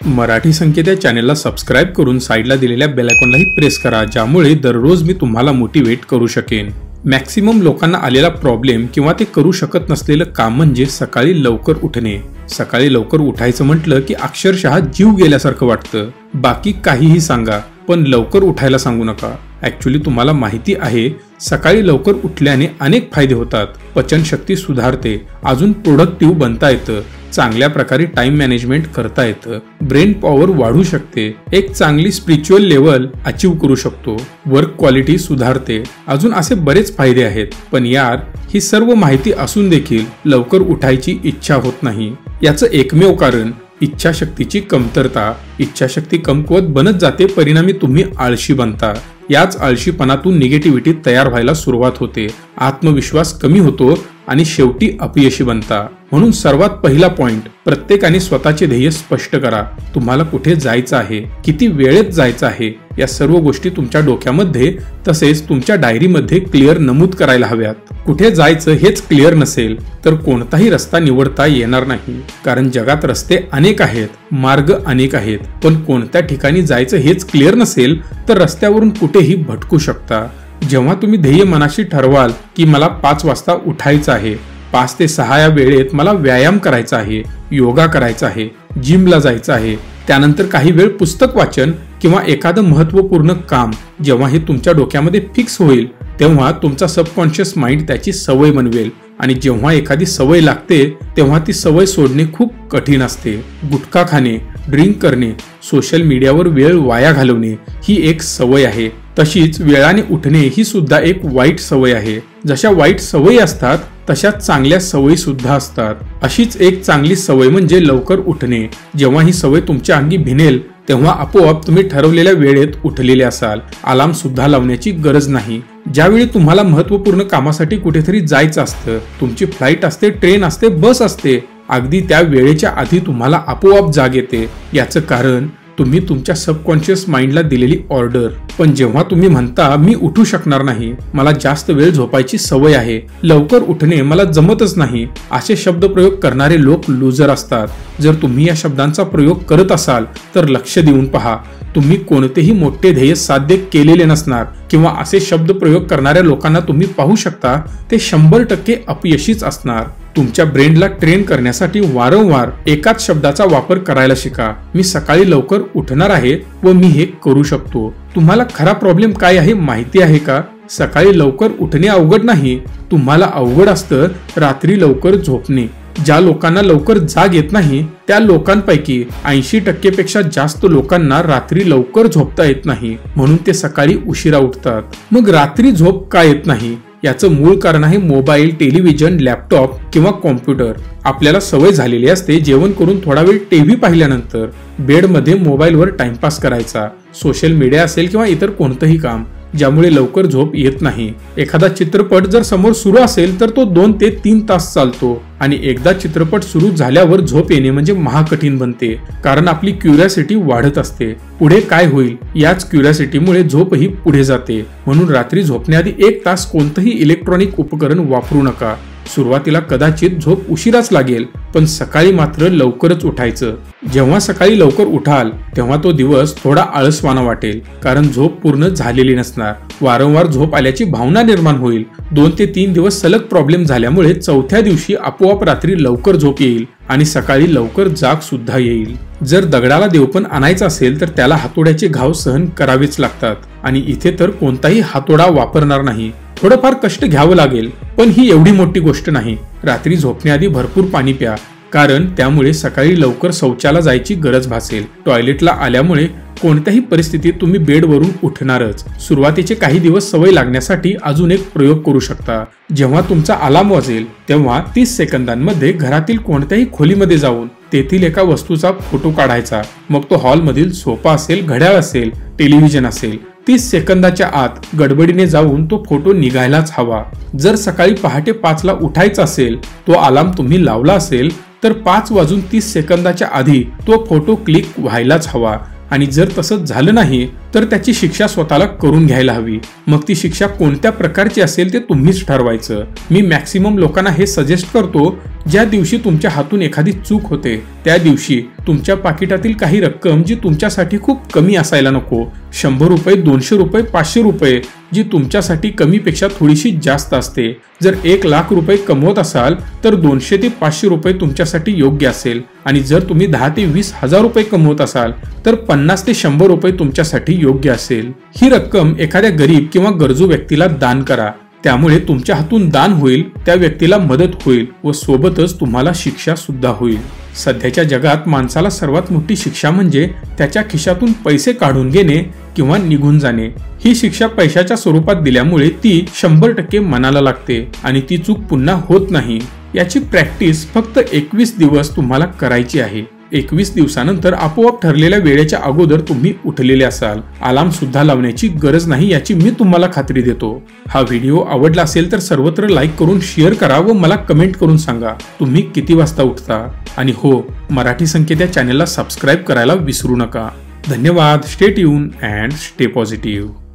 मराठी संकेत या चॅनलला सबस्क्राइब करून साईडला दिलेल्या बेल आयकॉनलाही प्रेस करा, ज्यामुळे दररोज मी तुम्हाला मोटिवेट करू शकेन। मॅक्सिमम लोकांना आलेला प्रॉब्लेम किंवा ते करू शकत नसलेलं काम म्हणजे सकाळी लवकर उठणे। सकाळी लवकर उठायचं म्हटलं की अक्षरशः जीव गेल्यासारखं वाटतं। बाकी काहीही सांगा पण लवकर उठायला सांगू नका। ॲक्च्युअली तुम्हाला माहिती आहे सकाळी लवकर उठल्याने अनेक फायदे होतात। पचनशक्ती सुधारते, अजून प्रोडक्टिव्ह बनता येतं, चांगल्या प्रकारे टाइम मॅनेजमेंट करता येतं, ब्रेन पॉवर वाढू शकते, एक चांगली स्पिरिच्युअल लेवल अचीव करू शकतो, वर्क क्वालिटी सुधारते, अजून असे बरेच फायदे आहेत। पण यार ही सर्व माहिती असून देखील लवकर उठायची इच्छा होत नाही। याचं एकमेव कारण इच्छाशक्तीची कमतरता। इच्छाशक्ती कमकुवत बनत जाते, परिणामी तुम्ही आळशी बनता। याच आळशीपणातून निगेटिव्हिटी तयार व्हायला सुरुवात होते, आत्मविश्वास कमी होतो आणि शेवटी अपयशी बनता। म्हणून सर्वात पहिला पॉइंट, प्रत्येकाने स्वतःचे ध्येय स्पष्ट करा। तुम्हाला कुठे जायचं आहे, किती वेळेत जायचं आहे, या सर्व गोष्टी तुमच्या डोक्यामध्ये तसेच तुमच्या डायरीमध्ये क्लिअर नमूद करायला हव्यात। कुठे जायचं हेच क्लिअर नसेल तर कोणताही रस्ता निवडता येणार नाही, कारण जगात रस्ते अनेक आहेत, मार्ग अनेक आहेत, पण कोणत्या ठिकाणी जायचं हेच क्लिअर नसेल तर रस्त्यावरून कुठेही भटकू शकता। जेव्हा तुम्ही ध्येय मनाशी ठरवाल की मला 5 वाजता उठायचं आहे, 5 ते 6 या वेळेत मला व्यायाम करायचा आहे, योगा करायचा आहे, जिमला जायचं आहे, त्यानंतर काही वेळ पुस्तक वाचन किंवा एखादं महत्त्वपूर्ण काम, जेव्हा हे तुमच्या डोक्यामध्ये फिक्स होईल तेव्हा तुमचा सबकॉन्शियस माइंड त्याची सवय बनवेल, आणि जेव्हा एखादी सवय लागते तेव्हा ती सवय सोडणे खूप कठीण असते। गुटखा खाणे, ड्रिंक करणे, सोशल मीडियावर वेळ वाया घालवणे ही एक सवय आहे। तशीच वेळाने उठणे ही सुद्धा एक वाईट सवय आहे। जशा वाईट सवयी असतात तशाच चांगल्या सवयी सुद्धा असतात। अशीच एक चांगली सवय म्हणजे लवकर उठणे। जेव्हा ही सवय तुमच्या अंगी भिनेल तेव्हा आपोआप तुम्ही ठरवलेल्या वेळेत उठलेले असाल, अलार्म सुद्धा लावण्याची गरज नाही। ज्यावेळी तुम्हाला महत्त्वपूर्ण कामासाठी कुठेतरी जायचं असतं, तुमची फ्लाईट असते, ट्रेन असते, बस असते, अगदी त्या वेळेच्या आधी तुम्हाला आपोआप जाग येते। याचं कारण तुम्ही तुमच्या सबकॉन्शियस माइंडला दिलेली ऑर्डर। पण जेव्हा तुम्ही म्हणता मी उठू शकणार नाही, मला जास्त वेळ झोपायची सवय आहे, लवकर उठणे मला जमतच नाही, असे शब्दप्रयोग करणारे लोक लूजर असतात। जर तुम्ही या शब्दांचा प्रयोग करत असाल तर लक्ष देऊन पहा, तुम्ही कोणतेही मोठे ध्येय साध्य केलेले नसणार, किंवा असे शब्द प्रयोग करणाऱ्या लोकांना तुम्ही पाहू शकता ते 100% अपयशीच असणार। तुमच्या ब्रेनला ट्रेन करण्यासाठी वारंवार एकाच शब्दाचा वापर करायला शिका। मी सकाळी लवकर उठणार आहे व मी हे करू शकतो। तुम्हाला खरा प्रॉब्लेम काय आहे माहिती आहे का? सकाळी लवकर उठणे अवघड नाही, तुम्हाला अवघड असतं रात्री लवकर झोपणे। ज्या लोकांना लवकर जाग येत नाही त्या लोकांपैकी 80% पेक्षा जास्त लोकांना रात्री लवकर झोपता येत नाही, म्हणून ते सकाळी उशिरा उठतात। मग रात्री झोप का येत नाही? याचं मूळ कारण आहे मोबाईल, टेलिव्हिजन, लॅपटॉप किंवा कॉम्प्युटर। आपल्याला सवय झालेली असते जेवण करून थोडा वेळ टीव्ही पाहिल्यानंतर बेडमध्ये मोबाईलवर टाइमपास करायचा, सोशल मीडिया असेल किंवा इतर कोणतंही काम, ज्यामुळे लवकर झोप येत नाही। एखादा चित्रपट जर समोर सुरू असेल तर तो 2 ते 3 तास चालतो, आणि एकदा चित्रपट सुरू झाल्यावर झोप येणे म्हणजे महाकठीण बनते, कारण आपली क्युरिओसिटी वाढत असते। पुढे काय होईल याच क्युरिओसिटीमुळे झोपही पुढे जाते। म्हणून रात्री झोपण्याआधी 1 तास कोणतंही इलेक्ट्रॉनिक उपकरण वापरू नका। सुरुवातीला कदाचित झोप उशिराच लागेल, पण सकाळी मात्र लवकरच उठायचं। जेव्हा सकाळी लवकर उठाल तेव्हा तो दिवस थोडा आळसवाना वाटेल, कारण झोप पूर्ण झालेली नसणार, वारंवार झोप आल्याची भावना निर्माण होईल। 2 ते 3 दिवस सलग प्रॉब्लेम झाल्यामुळे चौथ्या दिवशी आपोआप रात्री लवकर झोप येईल आणि सकाळी लवकर जाग सुद्धा येईल। जर दगडाला देवपण आणायचं असेल तर त्याला हातोड्याचे घाव सहन करावेच लागतात, आणि इथे तर कोणताही हातोडा वापरणार नाही, थोडंफार कष्ट घ्यावं लागेल, पण ही एवढी मोठी गोष्ट नाही। रात्री झोपण्याआधी भरपूर पाणी प्या, कारण त्यामुळे सकाळी लवकर शौचाला जायची गरज भासेल। टॉयलेटला आल्यामुळे कोणत्याही परिस्थितीत तुम्ही बेडवरून उठणारच। सुरुवातीचे काही दिवस सवय लागण्यासाठी अजून एक प्रयोग करू शकता। जेव्हा तुमचा अलार्म वाजेल तेव्हा 30 सेकंदांमध्ये घरातील कोणत्याही खोलीमध्ये जाऊन तेथील एका वस्तूचा फोटो काढायचा। मग तो हॉलमधील सोफा असेल, घड्याळ असेल, टेलिव्हिजन असेल, 30 सेकंदाच्या आत गडबडीने जाऊन तो फोटो निघायलाच हवा। जर सकाळी पहाटे 5 ला उठायचं असेल, तो अलार्म तुम्ही लावला असेल तर 5:30 सेकंदाच्या आधी तो फोटो क्लिक व्हायलाच हवा, आणि जर तसंच झालं नाही तर त्याची शिक्षा स्वतःला करून घ्यायला हवी. मग ती शिक्षा कोणत्या प्रकारची असेल ते तुम्हीच ठरवायचं. मी मॅक्सिमम लोकांना हे सजेस्ट करतो, ज्या दिवशी तुमच्या हातून एखादी चूक होते त्या दिवशी तुमच्या पाकिटातील काही रक्कम जी तुमच्यासाठी खूप कमी असायला नको, 100 रुपये, 200 रुपये, 500 रुपये, जी तुमच्यासाठी कमीपेक्षा थोडीशी जास्त असते. जर 1,00,000 रुपये कमवत असाल तर 200 ते 500 रुपये तुमच्यासाठी योग्य असेल. आणि जर तुम्ही 10 ते 20 हजार रुपये कमवत असाल तर 50 ते 100 रुपये तुमच्यासाठी योग्य असेल. ही रक्कम एखाद्या गरीब किंवा गरजू व्यक्तीला दान करा. त्यामुळे तुमच्या हातून दान होईल, त्या व्यक्तीला मदत होईल व सोबतच तुम्हाला शिक्षा सुद्धा होईल. सध्याच्या जगात माणसाला सर्वात मोठी शिक्षा म्हणजे त्याच्या खिशातून पैसे काढून घेणे किंवा निघून जाणे. ही शिक्षा पैशाच्या स्वरूपात दिल्यामुळे ती 100% मनाला लागते आणि ती चूक पुन्हा होत नाही. याची प्रॅक्टिस फक्त 21 दिवस तुम्हाला करायची आहे. 21 दिवसानंतर आपोआप ठरलेल्या वेळेच्या अगोदर तुम्ही उठलेले असाल. अलार्म सुद्धा लावण्याची गरज नाही याची मी तुम्हाला खात्री देतो. हा व्हिडिओ आवडला असेल तर सर्वत्र लाईक करून शेअर करा व मला कमेंट करून सांगा तुम्ही किती वाजता उठता. आणि हो, मराठी संकेत या चॅनेलला सबस्क्राईब करायला विसरू नका. धन्यवाद. Stay tune and stay positive.